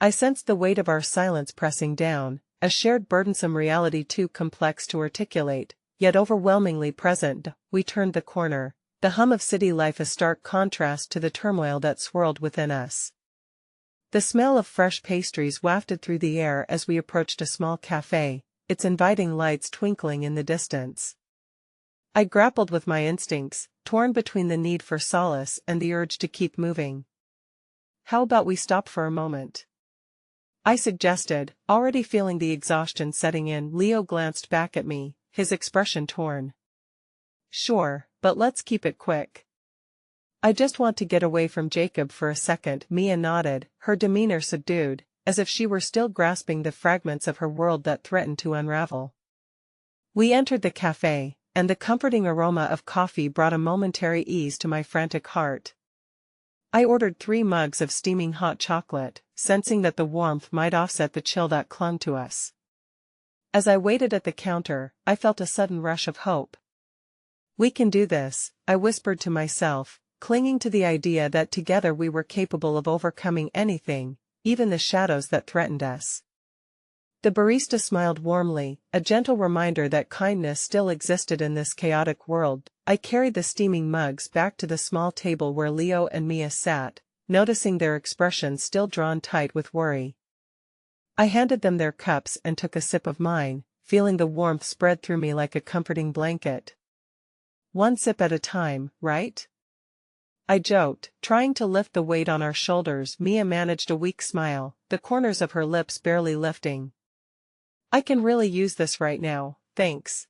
I sensed the weight of our silence pressing down, a shared burdensome reality too complex to articulate, yet overwhelmingly present. We turned the corner, the hum of city life a stark contrast to the turmoil that swirled within us. The smell of fresh pastries wafted through the air as we approached a small cafe, its inviting lights twinkling in the distance. I grappled with my instincts, torn between the need for solace and the urge to keep moving. "How about we stop for a moment?" I suggested, already feeling the exhaustion setting in. Leo glanced back at me, his expression torn. "Sure, but let's keep it quick." "I just want to get away from Jacob for a second." Mia nodded, her demeanor subdued, as if she were still grasping the fragments of her world that threatened to unravel. We entered the cafe, and the comforting aroma of coffee brought a momentary ease to my frantic heart. I ordered 3 mugs of steaming hot chocolate, sensing that the warmth might offset the chill that clung to us. As I waited at the counter, I felt a sudden rush of hope. "We can do this," I whispered to myself, clinging to the idea that together we were capable of overcoming anything, even the shadows that threatened us. The barista smiled warmly, a gentle reminder that kindness still existed in this chaotic world. I carried the steaming mugs back to the small table where Leo and Mia sat, noticing their expressions still drawn tight with worry. I handed them their cups and took a sip of mine, feeling the warmth spread through me like a comforting blanket. "One sip at a time, right?" I joked, trying to lift the weight on our shoulders. Mia managed a weak smile, the corners of her lips barely lifting. "I can really use this right now, thanks."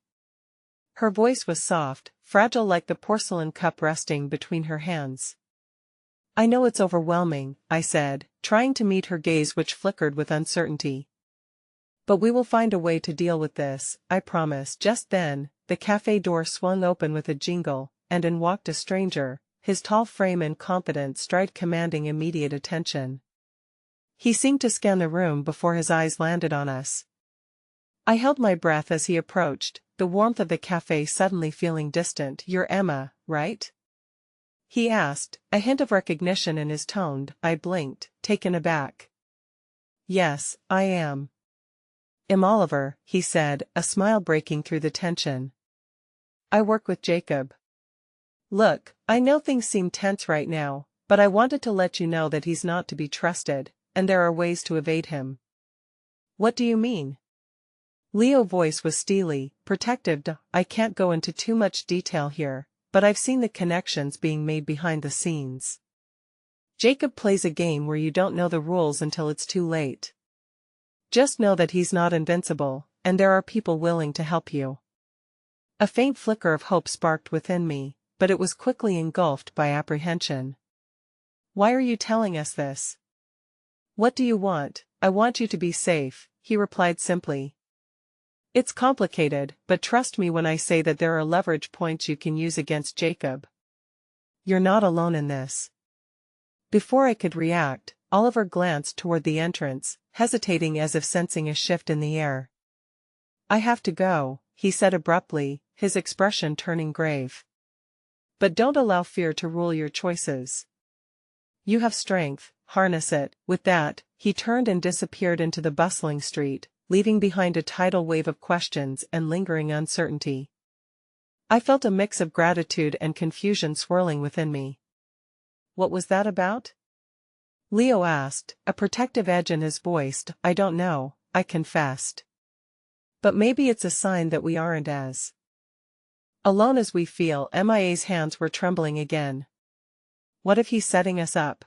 Her voice was soft, fragile like the porcelain cup resting between her hands. "I know it's overwhelming," I said, trying to meet her gaze which flickered with uncertainty. "But we will find a way to deal with this, I promise." Just then, the cafe door swung open with a jingle, and in walked a stranger, his tall frame and confident stride commanding immediate attention. He seemed to scan the room before his eyes landed on us. I held my breath as he approached, the warmth of the cafe suddenly feeling distant. "You're Emma, right?" he asked, a hint of recognition in his tone. I blinked, taken aback. "Yes, I am. I'm Oliver," he said, a smile breaking through the tension. "I work with Jacob. Look, I know things seem tense right now, but I wanted to let you know that he's not to be trusted, and there are ways to evade him." "What do you mean?" Leo's voice was steely, protective. "I can't go into too much detail here, but I've seen the connections being made behind the scenes. Jacob plays a game where you don't know the rules until it's too late. Just know that he's not invincible, and there are people willing to help you." A faint flicker of hope sparked within me, but it was quickly engulfed by apprehension. "Why are you telling us this?" "What do you want?" "I want you to be safe," he replied simply. "It's complicated, but trust me when I say that there are leverage points you can use against Jacob. You're not alone in this." Before I could react, Oliver glanced toward the entrance, hesitating as if sensing a shift in the air. "I have to go," he said abruptly, his expression turning grave. "But don't allow fear to rule your choices. You have strength, harness it." With that, he turned and disappeared into the bustling street, leaving behind a tidal wave of questions and lingering uncertainty. I felt a mix of gratitude and confusion swirling within me. what was that about? Leo asked, a protective edge in his voice. I don't know, I confessed. But maybe it's a sign that we aren't as alone as we feel. MIA's hands were trembling again. What if he's setting us up?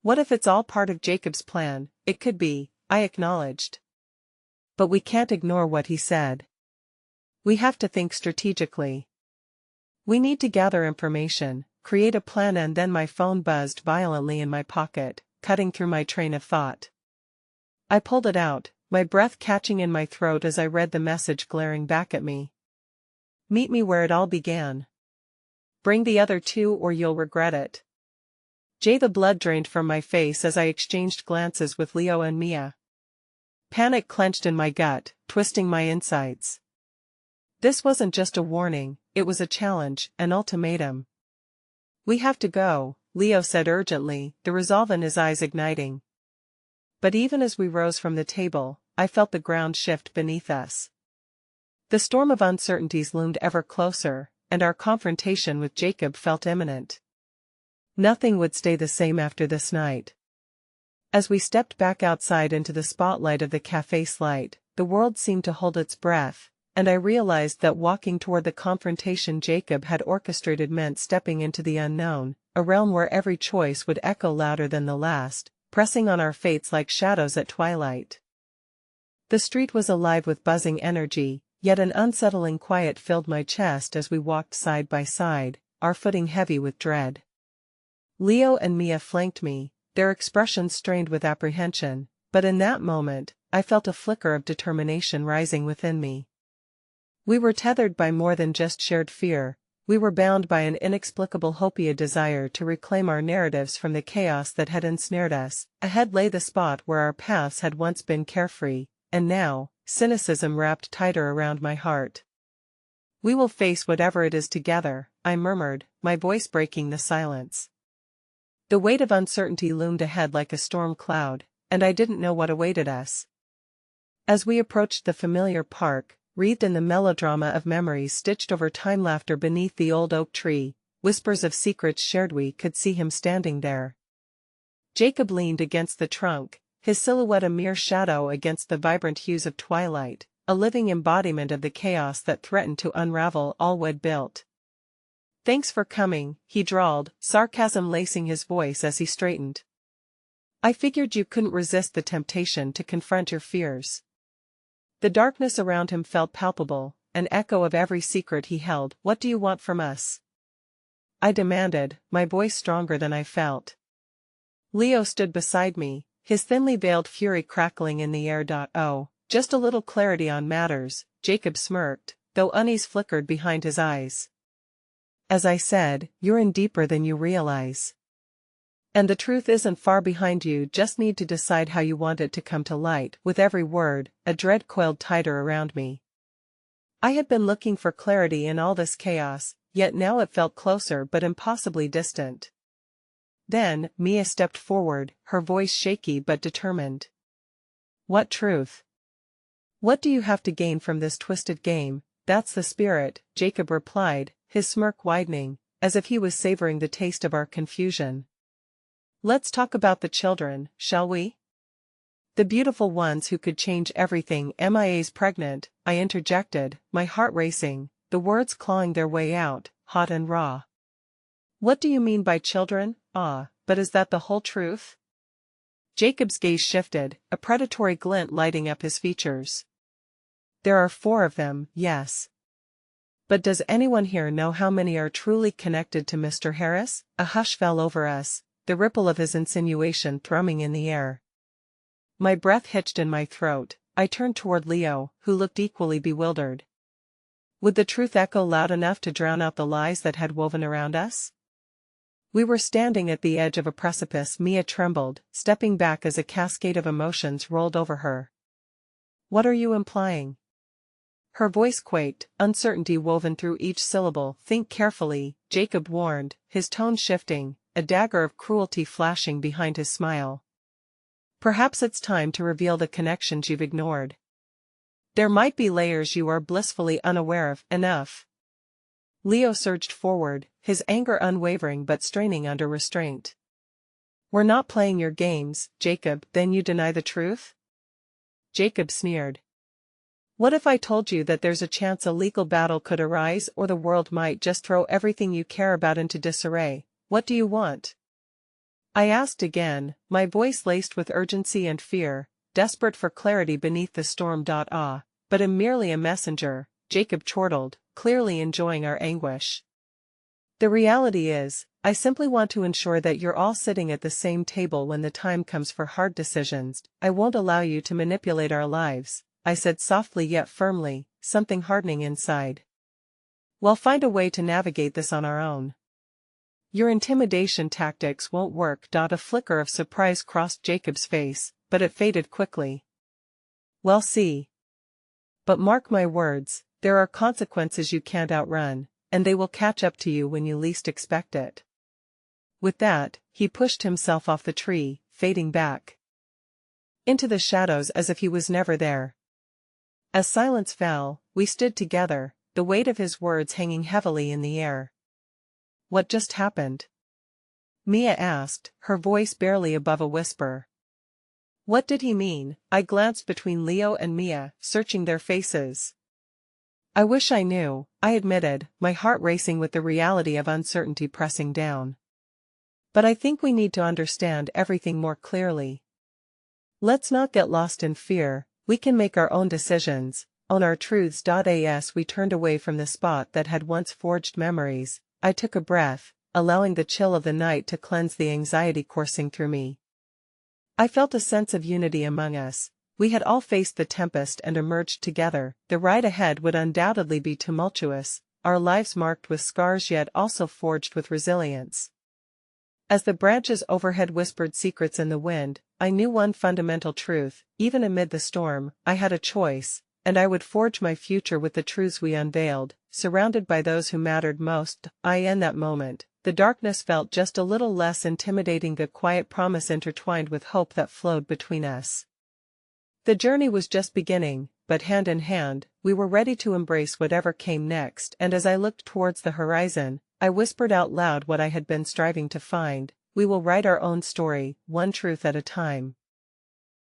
What if it's all part of Jacob's plan? It could be, I acknowledged. But we can't ignore what he said. We have to think strategically. We need to gather information, create a plan. And then my phone buzzed violently in my pocket, cutting through my train of thought. I pulled it out, my breath catching in my throat as I read the message glaring back at me. Meet me where it all began. Bring the other two or you'll regret it. The blood drained from my face as I exchanged glances with Leo and Mia. Panic clenched in my gut, twisting my insides. This wasn't just a warning, it was a challenge, an ultimatum. We have to go, Leo said urgently, the resolve in his eyes igniting. But even as we rose from the table, I felt the ground shift beneath us. The storm of uncertainties loomed ever closer, and our confrontation with Jacob felt imminent. Nothing would stay the same after this night. As we stepped back outside into the spotlight of the cafe's light, the world seemed to hold its breath, and I realized that walking toward the confrontation Jacob had orchestrated meant stepping into the unknown, a realm where every choice would echo louder than the last, pressing on our fates like shadows at twilight. The street was alive with buzzing energy, yet an unsettling quiet filled my chest as we walked side by side, our footing heavy with dread. Leo and Mia flanked me, their expressions strained with apprehension, but in that moment, I felt a flicker of determination rising within me. We were tethered by more than just shared fear, we were bound by an inexplicable hope, a desire to reclaim our narratives from the chaos that had ensnared us. Ahead lay the spot where our paths had once been carefree, and now, cynicism wrapped tighter around my heart. We will face whatever it is together, I murmured, my voice breaking the silence. The weight of uncertainty loomed ahead like a storm cloud, and I didn't know what awaited us. As we approached the familiar park, wreathed in the melodrama of memories stitched over time, laughter beneath the old oak tree, whispers of secrets shared, we could see him standing there. Jacob leaned against the trunk, his silhouette a mere shadow against the vibrant hues of twilight, a living embodiment of the chaos that threatened to unravel all we'd built. Thanks for coming, he drawled, sarcasm lacing his voice as he straightened. I figured you couldn't resist the temptation to confront your fears. The darkness around him felt palpable, an echo of every secret he held. What do you want from us? I demanded, my voice stronger than I felt. Leo stood beside me, his thinly veiled fury crackling in the air. Oh, just a little clarity on matters, Jacob smirked, though unease flickered behind his eyes. As I said, you're in deeper than you realize. And the truth isn't far behind, you just need to decide how you want it to come to light. With every word, a dread coiled tighter around me. I had been looking for clarity in all this chaos, yet now it felt closer but impossibly distant. Then, Mia stepped forward, her voice shaky but determined. What truth? What do you have to gain from this twisted game? That's the spirit, Jacob replied, his smirk widening, as if he was savoring the taste of our confusion. Let's talk about the children, shall we? The beautiful ones who could change everything. MIA's pregnant, I interjected, my heart racing, the words clawing their way out, hot and raw. What do you mean by children? But is that the whole truth? Jacob's gaze shifted, a predatory glint lighting up his features. There are 4 of them, yes. But does anyone here know how many are truly connected to Mr. Harris? A hush fell over us, the ripple of his insinuation thrumming in the air. My breath hitched in my throat, I turned toward Leo, who looked equally bewildered. Would the truth echo loud enough to drown out the lies that had woven around us? We were standing at the edge of a precipice. Mia trembled, stepping back as a cascade of emotions rolled over her. What are you implying? Her voice quaked, uncertainty woven through each syllable. Think carefully, Jacob warned, his tone shifting, a dagger of cruelty flashing behind his smile. Perhaps it's time to reveal the connections you've ignored. There might be layers you are blissfully unaware of. Enough. Leo surged forward, his anger unwavering but straining under restraint. We're not playing your games, Jacob. Then you deny the truth? Jacob sneered. What if I told you that there's a chance a legal battle could arise or the world might just throw everything you care about into disarray? What do you want? I asked again, my voice laced with urgency and fear, desperate for clarity beneath the storm. But I'm merely a messenger, Jacob chortled, clearly enjoying our anguish. The reality is, I simply want to ensure that you're all sitting at the same table when the time comes for hard decisions. I won't allow you to manipulate our lives, I said softly yet firmly, something hardening inside. We'll find a way to navigate this on our own. Your intimidation tactics won't work. A flicker of surprise crossed Jacob's face, but it faded quickly. We'll see. But mark my words, there are consequences you can't outrun, and they will catch up to you when you least expect it. With that, he pushed himself off the tree, fading back into the shadows as if he was never there. As silence fell, we stood together, the weight of his words hanging heavily in the air. What just happened? Mia asked, her voice barely above a whisper. What did he mean? I glanced between Leo and Mia, searching their faces. I wish I knew, I admitted, my heart racing with the reality of uncertainty pressing down. But I think we need to understand everything more clearly. Let's not get lost in fear, we can make our own decisions, own our truths. As we turned away from the spot that had once forged memories, I took a breath, allowing the chill of the night to cleanse the anxiety coursing through me. I felt a sense of unity among us. We had all faced the tempest and emerged together. The ride ahead would undoubtedly be tumultuous, our lives marked with scars yet also forged with resilience. As the branches overhead whispered secrets in the wind, I knew one fundamental truth: even amid the storm, I had a choice, and I would forge my future with the truths we unveiled, surrounded by those who mattered most. In that moment, the darkness felt just a little less intimidating, a quiet promise intertwined with hope that flowed between us. The journey was just beginning, but hand in hand, we were ready to embrace whatever came next. And as I looked towards the horizon, I whispered out loud what I had been striving to find: we will write our own story, one truth at a time.